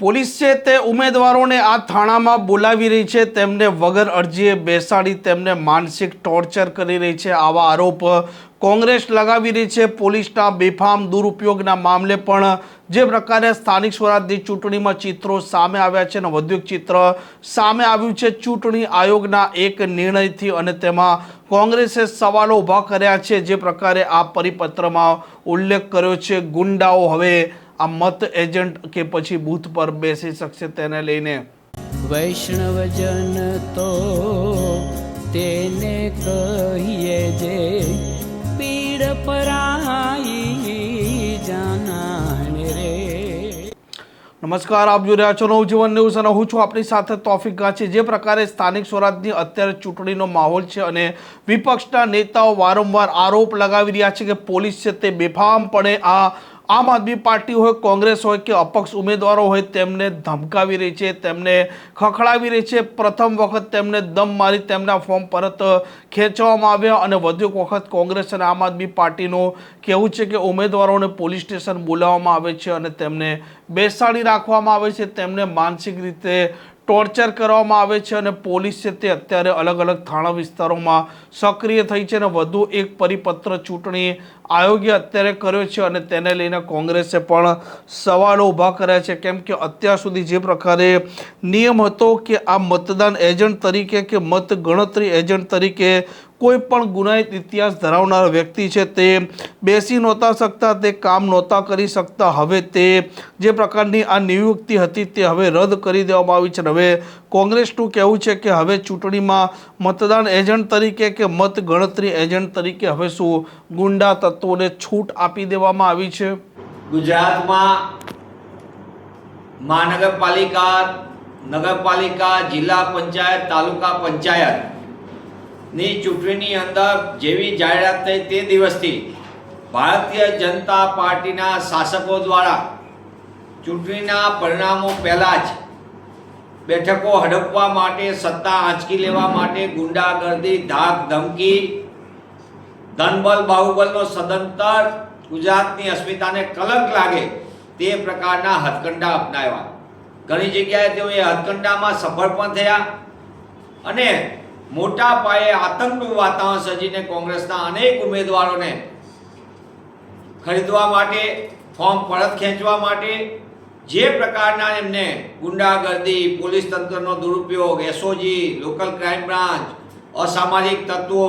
Police છે તે ઉમેદવારોને આ થાણામાં બોલાવી રહી છે, તેમને વગર અરજીએ બેસાડી તેમને માનસિક ટોર્ચર કરી રહી છે, આવા આરોપ કોંગ્રેસ લગાવી રહી છે। પોલીસના બેફામ દુરુપયોગના મામલે પણ જે પ્રકારે સ્થાનિક સ્વરાજની ચૂંટણીમાં ચિત્રો સામે આવ્યા છે અને વધુ એક ચિત્ર સામે આવ્યું છે ચૂંટણી આયોગના એક નિર્ણયથી, અને તેમાં કોંગ્રેસે સવાલો ઊભા કર્યા છે। જે પ્રકારે આ પરિપત્રમાં ઉલ્લેખ કર્યો છે, ગુંડાઓ હવે આ મત એજન્ટ કે પછી બૂથ પર બેસી શકશે, તેને લઈને વૈષ્ણવજન તો તેને કહીએ જે પીડ પરાઈ જાનાને રે। નમસ્કાર, આપ જોઈ રહ્યા છો નવજીવન ન્યૂઝ અને હું છું આપણી સાથે તોફિક ગાંચી। જે પ્રકારે સ્થાનિક સ્વરાજની અત્યારે ચૂંટણીનો માહોલ છે અને વિપક્ષના નેતાઓ વારંવાર આરોપ લગાવી રહ્યા છે કે પોલીસ છે તે બેફામપણે આમ આદમી પાર્ટી હોય, કોંગ્રેસ હોય કે અપક્ષ ઉમેદવારો હોય તેમને ધમકાવી રહી છે, તેમને ખખડાવી રહી છે। પ્રથમ વખત તેમને દમ મારી તેમના ફોર્મ પરત ખેંચવામાં આવ્યા અને વધુ એક વખત કોંગ્રેસ અને આમ આદમી પાર્ટીનું કહેવું છે કે ઉમેદવારોને પોલીસ સ્ટેશન બોલાવવામાં આવે છે અને તેમને બેસાડી રાખવામાં આવે છે, તેમને માનસિક રીતે ટોર્ચર કરવામાં આવે છે અને પોલીસ છે તે અત્યારે અલગ અલગ થાણા વિસ્તારોમાં સક્રિય થઈ છે અને વધુ એક પરિપત્ર ચૂંટણી આયોગે અત્યારે કર્યો છે અને તેને લઈને કોંગ્રેસે પણ સવાલો ઊભા કર્યા છે, કેમ કે અત્યાર સુધી જે પ્રકારે નિયમ હતો કે આ મતદાન એજન્ટ તરીકે કે મત ગણતરી એજન્ટ તરીકે કોઈ પણ ગુનાહિત ઇતિહાસ ધરાવનાર વ્યક્તિ છે તે બેસી નહોતા શકતા, તે કામ નહોતા કરી શકતા। હવે તે જે પ્રકારની આ નિયુક્તિ હતી તે હવે રદ કરી દેવામાં આવી છે। હવે કોંગ્રેસનું કહેવું છે કે હવે ચૂંટણીમાં મતદાન એજન્ટ તરીકે કે મત ગણતરી એજન્ટ તરીકે હવે શું ગુંડા તત્વોને છૂટ આપી દેવામાં આવી છે। ગુજરાતમાં મહાનગરપાલિકા, નગરપાલિકા, જિલ્લા પંચાયત, તાલુકા પંચાયત ની ચૂંટણીની અંદર જેવી જાહેરાત થઈ તે દિવસથી ભારતીય જનતા પાર્ટીના શાસકો દ્વારા ચૂંટણીના પરિણામો પહેલાં જ બેઠકો હડપવા માટે, સત્તા આંચકી લેવા માટે ગુંડાગર્દી, ધાક ધમકી, ધનબલ બાહુબલનો સદંતર ગુજરાતની અસ્મિતાને કલંક લાગે તે પ્રકારના હથકંડા અપનાવ્યા। ઘણી જગ્યાએ તેઓ એ હથકંડામાં સફળ પણ થયા અને મોટા પાયે આતંકનું વાતાવરણ સર્જીને કોંગ્રેસના અનેક ઉમેદવારોને ખરીદવા માટે, ફોર્મ પરત ખેંચવા માટે જે પ્રકારના એમને ગુંડાગર્દી, પોલીસ તંત્રનો દુરુપયોગ, એસઓજી, લોકલ ક્રાઇમ બ્રાન્ચ, અસામાજિક તત્વો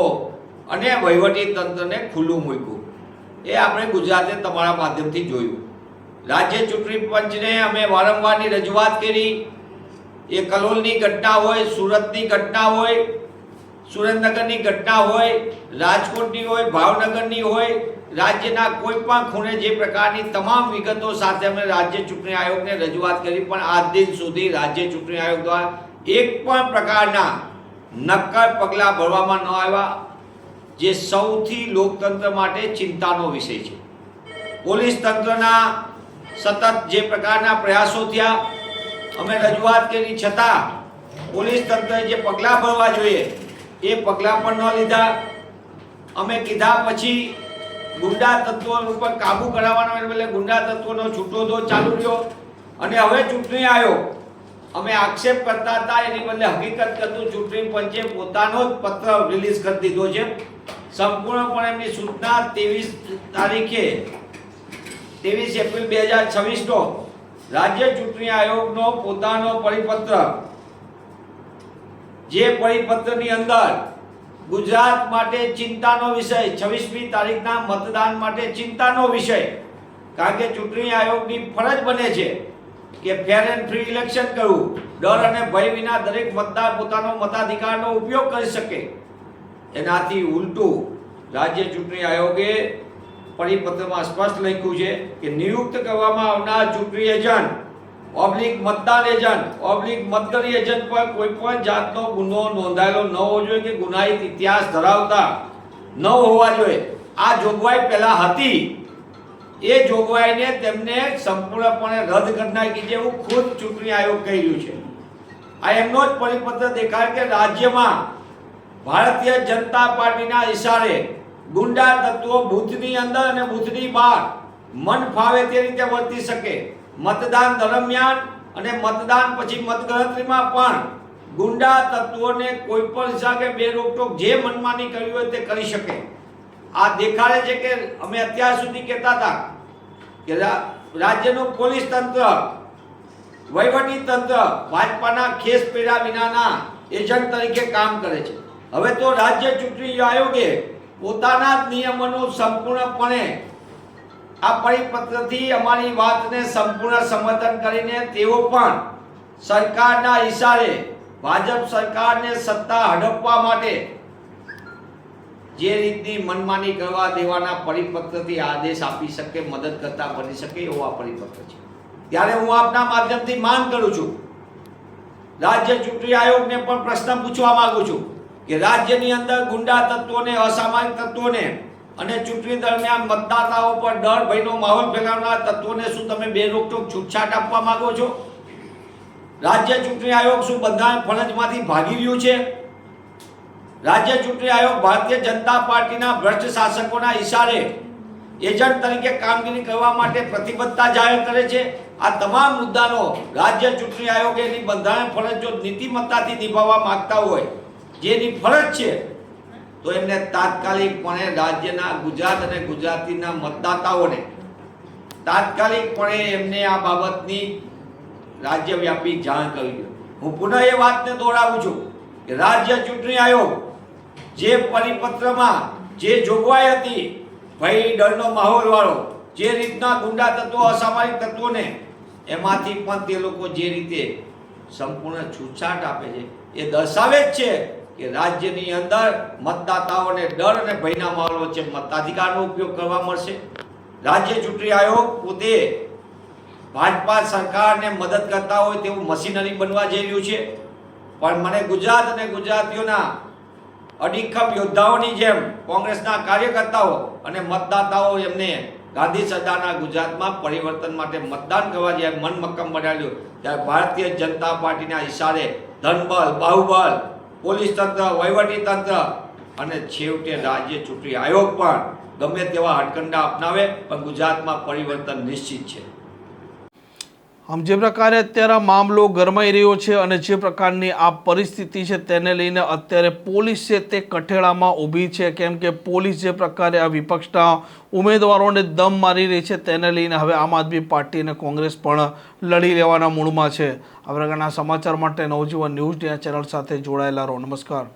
અને વહીવટી તંત્રને ખુલ્લું મૂક્યું એ આપણે ગુજરાતે તમારા માધ્યમથી જોયું। રાજ્ય ચૂંટણી પંચને અમે વારંવારની રજૂઆત કરી, એ કલોલની ઘટના હોય, સુરતની ઘટના હોય, સુરેન્દ્રનગરની ઘટના હોય, રાજકોટની હોય, ભાવનગરની હોય, રાજ્યના કોઈ પણ ખૂણે જે પ્રકારની તમામ વિગતો સાથે અમે રાજ્ય ચૂંટણી આયોગને રજૂઆત કરી, પણ આજ દિન સુધી રાજ્ય ચૂંટણી આયોગ દ્વારા એક પણ પ્રકારના નક્કર પગલાં ભરવામાં ન આવ્યા, જે સૌથી લોકતંત્ર માટે ચિંતાનો વિષય છે। પોલીસ તંત્રના સતત જે પ્રકારના પ્રયાસો થયા, અમે રજૂઆત કરી છતાં પોલીસ તંત્રએ જે પગલાં ભરવા જોઈએ એ પગલાં પણ ન લીધા। અમે કીધા પછી ગુંડા તત્વો ઉપર કાબૂ કરાવવાનો એટલે ગુંડા તત્વોનો છૂટો દોર ચાલુ રહ્યો અને હવે ચૂંટણી આયોગ અમે આક્ષેપ કરતા હતા એની બદલે હકીકત કરતું ચૂંટણી પંચે પોતાનો જ પત્ર રિલીઝ કરી દીધો છે। સંપૂર્ણપણે એમની સૂચના 23 એપ્રિલ 2026 રાજ્ય ચૂંટણી આયોગનો પોતાનો પરિપત્ર, જે પરિપત્રની અંદર ગુજરાત માટે ચિંતાનો વિષય, 26મી તારીખના મતદાન માટે ચિંતાનો વિષય, કારણ કે ચૂંટણી આયોગની ફરજ બને છે કે ફેર એન્ડ ફ્રી ઇલેક્શન કરવું, ડર અને ભય વિના દરેક મતદાર પોતાનો મતાધિકારનો ઉપયોગ કરી શકે। એનાથી ઉલટું રાજ્ય ચૂંટણી આયોગે પરિપત્રમાં સ્પષ્ટ લખ્યું છે કે નિયુક્ત કરવામાં આવનાર ચૂંટણી એજન્ટ ઓબ્લિક મતદાન એજન્ટ ઓબ્લિક મતગણતરી એજન્ટ પર કોઈ પણ જાતનો ગુનો નોંધાયેલો ન હોવો જોઈએ કે ગુનાહિત ઇતિહાસ ધરાવતા ન હોવા જોઈએ। આ જોગવાઈ પહેલા હતી, એ જોગવાઈને તેમને સંપૂર્ણપણે રદ કરી નાખી છે એવું ખુદ ચૂંટણી આયોગ કહી રહ્યું છે। આ એમનો જ પરિપત્ર દેખાય કે રાજ્યમાં ભારતીય જનતા પાર્ટીના ઇશારે ગુંડા તત્વો બૂથની અંદર અને બૂથની બહાર મન ફાવે તે રીતે વર્તી શકે। મતદાન દરમિયાન અને મતદાન પછી મતગણતરીમાં પણ ગુંડા તત્વોને કોઈ પણ હિસાબે બે રોકટોક જે મનમાની કરવી હોય તે કરી શકે. આ દેખાડે છે કે અમે અત્યાર સુધી કહેતા હતા કે રાજ્યનું પોલીસ તંત્ર, વહીવટી તંત્ર ભાજપાના ખેસ પેડા વિનાના એજન્ટ તરીકે કામ કરે છે. હવે તો રાજ્ય ચૂંટણી આયોગે પોતાના જ નિયમોનું સંપૂર્ણપણે આ પરિપત્રથી અમારી વાતને સંપૂર્ણ સમર્થન કરીને તેઓ પણ સરકારના ઇશારે ભાજપ સરકારને સત્તા હડપવા માટે જે રીતની મનમાની કરવા દેવાના પરિપત્રથી આદેશ આપી શકે, મદદ કરતા બની શકે એવો આ પરિપત્ર છે. ત્યારે હું આપના માધ્યમથી માંગ કરું છું, રાજ્ય ચૂંટણી આયોગને પણ પ્રશ્ન પૂછવા માંગુ છું કે રાજ્યની અંદર ગુંડા તત્વોને, અસામાજિક તત્વોને અને ચૂંટણી દરમિયાન મતદાતાઓ પર ડર ભયનો માહોલ ફેલાવનાર તત્વોને શું તમે બે રોકટોક છૂટછાટ આપવા માંગો છો? રાજ્ય ચૂંટણી આયોગ શું બંધારણ ફરજમાંથી ભાગી રહ્યું છે? રાજ્ય ચૂંટણી આયોગ ભારતીય જનતા પાર્ટીના ભ્રષ્ટ શાસકોના ઇશારે એજન્ટ તરીકે કામગીરી કરવા માટે પ્રતિબદ્ધતા જાહેર કરે છે. આ તમામ મુદ્દાનો રાજ્ય ચૂંટણી આયોગે એની બંધારણ ફરજ જો નીતિમત્તાથી નિભાવવા માંગતા હોય, જેની ફરજ છે, તો એમને તાત્કાલિકપણે રાજ્યના ગુજરાત અને ગુજરાતીના મતદાતાઓને તાત્કાલિકપણે એમને આ બાબતની રાજ્યવ્યાપી જાણ કરવી જોઈએ. હું પુનઃ એ વાતને દોહરાવું છું કે રાજ્ય ચૂંટણી આયોગ જે પરિપત્રમાં જે જોગવાઈ હતી, ભય ડરનો માહોલ વાળો, જે રીતના ગુંડા તત્વો, અસામાજિક તત્વોને એમાંથી પણ તે લોકો જે રીતે સંપૂર્ણ છૂટછાટ આપે છે એ દર્શાવે જ છે કે રાજ્યની અંદર મતદાતાઓને ડર અને ભયના માહોલ વચ્ચે મતાધિકારનો ઉપયોગ કરવા મળશે. રાજ્ય ચૂંટણી આયોગ પોતે ભાજપા સરકારને મદદ કરતા હોય તેવું મશીનરી બનવા જઈ રહ્યું છે. પણ મને ગુજરાત અને ગુજરાતીઓના અડીખમ યોદ્ધાઓની જેમ કોંગ્રેસના કાર્યકર્તાઓ અને મતદાતાઓ એમને ગાંધી સરદારના ગુજરાતમાં પરિવર્તન માટે મતદાન કરવા જ્યારે મન મક્કમ બનાવ્યું, ત્યારે ભારતીય જનતા પાર્ટીના ઇશારે ધનબળ, બાહુબળ, પોલીસ તંત્ર, વહીવટી તંત્ર અને છેવટે રાજ્ય ચૂંટણી આયોગ પણ ગમે તેવા હટકંડા અપનાવે પણ ગુજરાતમાં પરિવર્તન નિશ્ચિત છે. આમ જે પ્રકારે અત્યારે મામલો ગરમાઈ રહ્યો છે અને જે પ્રકારની આ પરિસ્થિતિ છે તેને લઈને અત્યારે પોલીસ છે તે કઠેડામાં ઊભી છે, કેમ કે પોલીસ જે પ્રકારે આ વિપક્ષના ઉમેદવારોને દમ મારી રહી છે તેને લઈને હવે આમ આદમી પાર્ટી અને કોંગ્રેસ પણ લડી લેવાના મૂડમાં છે. આ પ્રકારના સમાચાર માટે નવજીવન ન્યૂઝ ચેનલ સાથે જોડાયેલા રહો. નમસ્કાર.